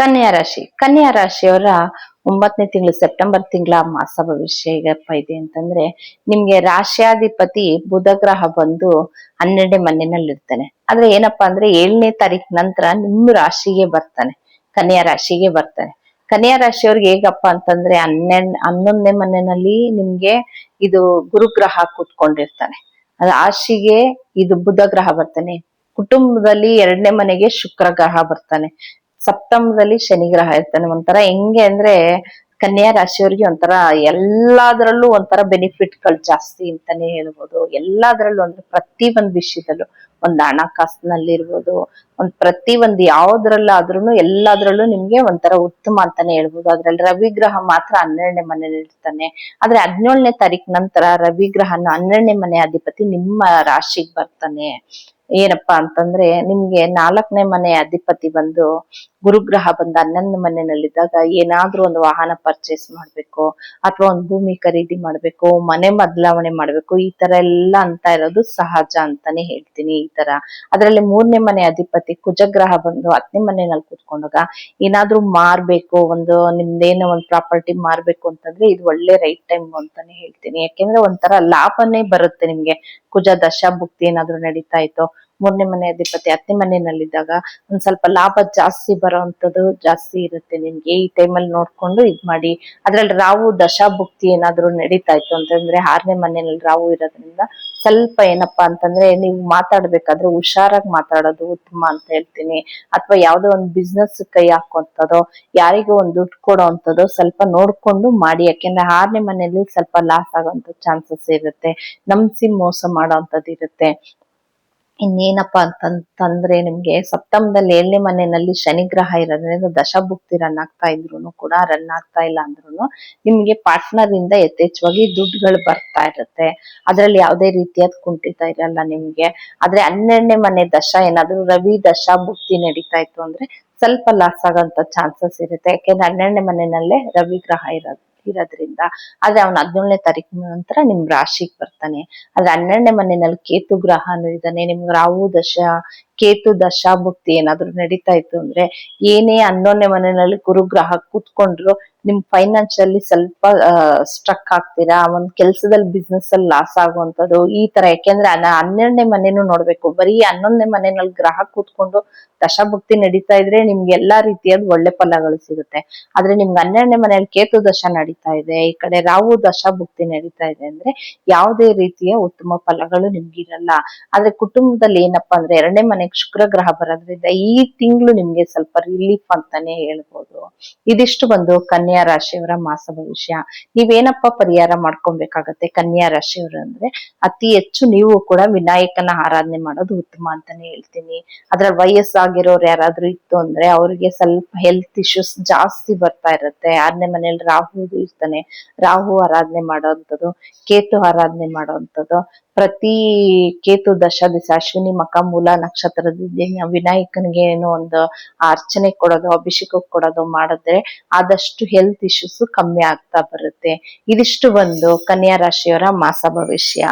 ಕನ್ಯಾ ರಾಶಿಯವರ 9ನೇ ತಿಂಗಳು ಸೆಪ್ಟೆಂಬರ್ ತಿಂಗಳ ಮಾಸ ಭವಿಷ್ಯ ಹೇಗಪ್ಪ ಇದೆ ಅಂತಂದ್ರೆ, ನಿಮ್ಗೆ ರಾಶ್ಯಾಧಿಪತಿ ಬುಧ ಗ್ರಹ ಬಂದು 12ನೇ ಮನೆಯಲ್ಲಿ ಇರ್ತಾನೆ. ಆದ್ರೆ ಏನಪ್ಪಾ ಅಂದ್ರೆ 7ನೇ ತಾರೀಕು ನಂತರ ನಿಮ್ಮ ರಾಶಿಗೆ ಬರ್ತಾನೆ, ಕನ್ಯಾ ರಾಶಿಗೆ ಬರ್ತಾನೆ. ಕನ್ಯಾ ರಾಶಿಯವ್ರಿಗೆ ಹೇಗಪ್ಪ ಅಂತಂದ್ರೆ 11ನೇ ಮನೆಯಲ್ಲಿ ನಿಮ್ಗೆ ಇದು ಗುರುಗ್ರಹ ಕೂತ್ಕೊಂಡಿರ್ತಾನೆ. ರಾಶಿಗೆ ಇದು ಬುಧ ಗ್ರಹ ಬರ್ತಾನೆ. ಕುಟುಂಬದಲ್ಲಿ 2ನೇ ಮನೆಗೆ ಶುಕ್ರ ಗ್ರಹ ಬರ್ತಾನೆ. ಸಪ್ತಮದಲ್ಲಿ ಶನಿ ಗ್ರಹ ಇರ್ತಾನೆ. ಒಂಥರ ಹೆಂಗೆ ಅಂದ್ರೆ ಕನ್ಯಾ ರಾಶಿಯವರಿಗೆ ಒಂಥರ ಎಲ್ಲಾದ್ರಲ್ಲೂ ಒಂಥರ ಬೆನಿಫಿಟ್ಗಳು ಜಾಸ್ತಿ ಅಂತಾನೆ ಹೇಳ್ಬೋದು. ಎಲ್ಲಾದ್ರಲ್ಲೂ ಅಂದ್ರೆ ಪ್ರತಿ ಒಂದ್ ವಿಷಯದಲ್ಲೂ, ಒಂದ್ ಹಣಕಾಸಿನಲ್ಲಿ ಇರ್ಬೋದು, ಪ್ರತಿ ಒಂದ್ ಯಾವ್ದ್ರಲ್ಲಾದ್ರೂ ಎಲ್ಲಾದ್ರಲ್ಲೂ ನಿಮ್ಗೆ ಒಂಥರ ಉತ್ತಮ ಅಂತಾನೆ ಹೇಳ್ಬೋದು. ಅದ್ರಲ್ಲಿ ರವಿ ಗ್ರಹ ಮಾತ್ರ 12ನೇ ಮನೇಲಿ ಇರ್ತಾನೆ. ಆದ್ರೆ 17ನೇ ತಾರೀಕು ನಂತರ ರವಿ ಗ್ರಹನ 12ನೇ ಮನೆ ಅಧಿಪತಿ ನಿಮ್ಮ ರಾಶಿಗೆ ಬರ್ತಾನೆ. ಏನಪ್ಪಾ ಅಂತಂದ್ರೆ ನಿಮ್ಗೆ 4ನೇ ಮನೆ ಅಧಿಪತಿ ಬಂದು ಗುರುಗ್ರಹ ಬಂದು 11ನೇ ಮನೆಯಲ್ಲಿದ್ದಾಗ ಏನಾದ್ರೂ ಒಂದು ವಾಹನ ಪರ್ಚೇಸ್ ಮಾಡ್ಬೇಕು, ಅಥವಾ ಒಂದು ಭೂಮಿ ಖರೀದಿ ಮಾಡ್ಬೇಕು, ಮನೆ ಬದಲಾವಣೆ ಮಾಡ್ಬೇಕು, ಈ ತರ ಎಲ್ಲ ಅಂತ ಇರೋದು ಸಹಜ ಅಂತಾನೆ ಹೇಳ್ತೀನಿ. ಈ ತರ ಅದ್ರಲ್ಲಿ 3ನೇ ಮನೆ ಅಧಿಪತಿ ಕುಜಗ್ರಹ ಬಂದು 10ನೇ ಮನೆಯಲ್ಲಿ ಕೂತ್ಕೊಂಡಾಗ ಏನಾದ್ರೂ ಮಾರ್ಬೇಕು, ನಿಮ್ದೇನೋ ಒಂದು ಪ್ರಾಪರ್ಟಿ ಮಾರ್ಬೇಕು ಅಂತಂದ್ರೆ ಇದು ಒಳ್ಳೆ ರೈಟ್ ಟೈಮ್ ಅಂತಾನೆ ಹೇಳ್ತೀನಿ. ಯಾಕೆಂದ್ರೆ ಒಂಥರ ಲಾಭನೇ ಬರುತ್ತೆ ನಿಮ್ಗೆ. ಕುಜ ದಶ ಭುಕ್ತಿ ಏನಾದ್ರು ನಡೀತಾ ಇತ್ತು, 3ನೇ ಮನೆ ಅಧಿಪತಿ 10ನೇ ಮನೆಯಲ್ಲಿದ್ದಾಗ ಒಂದ್ ಸ್ವಲ್ಪ ಲಾಭ ಜಾಸ್ತಿ ಬರೋಂಥದ್ದು ಜಾಸ್ತಿ ಇರುತ್ತೆ ನಿಮ್ಗೆ. ಈ ಟೈಮಲ್ಲಿ ನೋಡ್ಕೊಂಡು ಇದ್ ಮಾಡಿ. ಅದ್ರಲ್ಲಿ ರಾಹು ದಶಾಭುಕ್ತಿ ಏನಾದ್ರು ನಡೀತಾ ಇತ್ತು ಅಂತಂದ್ರೆ 6ನೇ ಮನೆಯಲ್ಲಿ ರಾಹು ಇರೋದ್ರಿಂದ ಸ್ವಲ್ಪ ಏನಪ್ಪಾ ಅಂತಂದ್ರೆ ನೀವು ಮಾತಾಡ್ಬೇಕಾದ್ರೆ ಹುಷಾರಾಗಿ ಮಾತಾಡೋದು ಉತ್ತಮ ಅಂತ ಹೇಳ್ತೀನಿ. ಅಥವಾ ಯಾವ್ದೋ ಒಂದು ಬಿಸ್ನೆಸ್ ಕೈ ಹಾಕುವಂಥದ್ದು, ಯಾರಿಗೂ ಒಂದು ದುಡ್ಡು ಕೊಡೋವಂಥದ್ದು ಸ್ವಲ್ಪ ನೋಡ್ಕೊಂಡು ಮಾಡಿ. ಯಾಕೆಂದ್ರೆ 6ನೇ ಮನೆಯಲ್ಲಿ ಸ್ವಲ್ಪ ಲಾಸ್ ಆಗೋಂಥ ಚಾನ್ಸಸ್ ಇರುತ್ತೆ, ನಂಬಿಸಿ ಮೋಸ ಮಾಡೋಂಥದ್ದು ಇರುತ್ತೆ. ಇನ್ನೇನಪ್ಪಾ ಅಂತಂದ್ರೆ ನಿಮ್ಗೆ ಸಪ್ತಮದಲ್ಲಿ 7ನೇ ಮನೆಯಲ್ಲಿ ಶನಿ ಗ್ರಹ ಇರೋದ್ರಿಂದ ದಶಭುಕ್ತಿ ರನ್ ಆಗ್ತಾ ಇದ್ರು ಕೂಡ, ರನ್ ಆಗ್ತಾ ಇಲ್ಲ ಅಂದ್ರೂ ನಿಮ್ಗೆ ಪಾರ್ಟ್ನರ್ ಇಂದ ಯಥೇಚ್ಛವಾಗಿ ದುಡ್ಡುಗಳು ಬರ್ತಾ ಇರುತ್ತೆ. ಅದ್ರಲ್ಲಿ ಯಾವುದೇ ರೀತಿಯಾದ ಕುಂಠಿತ ಇರಲ್ಲ ನಿಮ್ಗೆ. ಆದ್ರೆ 12ನೇ ಮನೆ ದಶ ಏನಾದ್ರು ರವಿ ದಶಾಭುಕ್ತಿ ನಡೀತಾ ಇತ್ತು ಅಂದ್ರೆ ಸ್ವಲ್ಪ ಲಾಸ್ ಆಗೋಂತ ಚಾನ್ಸಸ್ ಇರುತ್ತೆ. ಯಾಕೆಂದ್ರೆ 12ನೇ ಮನೆಯಲ್ಲೇ ರವಿ ಗ್ರಹ ಇರೋದ್ರಿಂದ. ಆದ್ರೆ ಅವ್ನು 17ನೇ ತಾರೀಕು ನಂತರ ನಿಮ್ ರಾಶಿಗೆ ಬರ್ತಾನೆ. ಆದ್ರೆ 12ನೇ ಮನೆಯಲ್ಲಿ ಕೇತು ಗ್ರಹನು ಇದ್ದಾನೆ. ನಿಮ್ಗೆ ರಾಹು ದಶ ಕೇತು ದಶಾಭುಕ್ತಿ ಏನಾದ್ರು ನಡೀತಾ ಇತ್ತು ಅಂದ್ರೆ, ಏನೇ 11ನೇ ಮನೆಯಲ್ಲಿ ಗುರುಗ್ರಹ ಕೂತ್ಕೊಂಡ್ರು ನಿಮ್ ಫೈನಾನ್ಷಿಯಲಿ ಸ್ವಲ್ಪ ಸ್ಟ್ರಕ್ ಆಗ್ತೀರಾ, ಒಂದ್ ಕೆಲ್ಸದಲ್ಲಿ ಬಿಸ್ನೆಸ್ ಅಲ್ಲಿ ಲಾಸ್ ಆಗುವಂಥದ್ದು ಈ ತರ. ಯಾಕೆಂದ್ರೆ 12ನೇ ಮನೆನೂ ನೋಡ್ಬೇಕು. ಬರೀ 11ನೇ ಮನೆಯಲ್ಲಿ ಗ್ರಹ ಕೂತ್ಕೊಂಡು ದಶಾಭುಕ್ತಿ ನಡೀತಾ ಇದ್ರೆ ನಿಮ್ಗೆ ಎಲ್ಲಾ ರೀತಿಯಾದ ಒಳ್ಳೆ ಫಲಗಳು ಸಿಗುತ್ತೆ. ಆದ್ರೆ ನಿಮ್ಗೆ 12ನೇ ಮನೆಯಲ್ಲಿ ಕೇತು ದಶ ನಡೀತಾ ಇದೆ, ಈ ಕಡೆ ರಾಹು ದಶಾಭುಕ್ತಿ ನಡೀತಾ ಇದೆ ಅಂದ್ರೆ ಯಾವುದೇ ರೀತಿಯ ಉತ್ತಮ ಫಲಗಳು ನಿಮ್ಗಿರಲ್ಲ. ಆದ್ರೆ ಕುಟುಂಬದಲ್ಲಿ ಏನಪ್ಪಾ ಅಂದ್ರೆ 2ನೇ ಮನೆಗೆ ಶುಕ್ರ ಗ್ರಹ ಬರೋದ್ರಿಂದ ಈ ತಿಂಗಳು ನಿಮ್ಗೆ ಸ್ವಲ್ಪ ರಿಲೀಫ್ ಅಂತಾನೆ ಹೇಳ್ಬೋದು. ಇದಿಷ್ಟು ಬಂದು ಕನ್ಯಾ ರಾಶಿಯವರ ಮಾಸ ಭವಿಷ್ಯ. ನೀವೇನಪ್ಪ ಪರಿಹಾರ ಮಾಡ್ಕೊಬೇಕಾಗತ್ತೆ ಕನ್ಯಾ ರಾಶಿಯವರು ಅಂದ್ರೆ, ಅತಿ ಹೆಚ್ಚು ನೀವು ಕೂಡ ವಿನಾಯಕನ ಆರಾಧನೆ ಮಾಡೋದು ಉತ್ತಮ ಅಂತಾನೆ ಹೇಳ್ತೀನಿ. ಅದ್ರ ವಯಸ್ಸಾಗಿರೋರು ಯಾರಾದ್ರೂ ಇತ್ತು ಅಂದ್ರೆ ಅವ್ರಿಗೆ ಸ್ವಲ್ಪ ಹೆಲ್ತ್ ಇಶ್ಯೂಸ್ ಜಾಸ್ತಿ ಬರ್ತಾ ಇರುತ್ತೆ. 6ನೇ ಮನೆಯಲ್ಲಿ ರಾಹು ಇರ್ತಾನೆ, ರಾಹು ಆರಾಧನೆ ಮಾಡೋವಂಥದ್ದು, ಕೇತು ಆರಾಧನೆ ಮಾಡೋವಂಥದ್ದು. ಪ್ರತಿ ಕೇತು ದಶ ದಿವಸ ಅಶ್ವಿನಿ ಮಖ ಮೂಲ ನಕ್ಷತ್ರದ ವಿನಾಯಕನಿಗೆ ಏನೋ ಒಂದು ಅರ್ಚನೆ ಕೊಡೋದು, ಅಭಿಷೇಕ ಕೊಡೋದು ಮಾಡಿದ್ರೆ ಆದಷ್ಟು ಹೆಲ್ತ್ ಇಶ್ಯೂಸ್ ಕಮ್ಮಿ ಆಗ್ತಾ ಬರುತ್ತೆ. ಇದಿಷ್ಟು ಬಂದು ಕನ್ಯಾ ರಾಶಿಯವರ ಮಾಸ ಭವಿಷ್ಯ.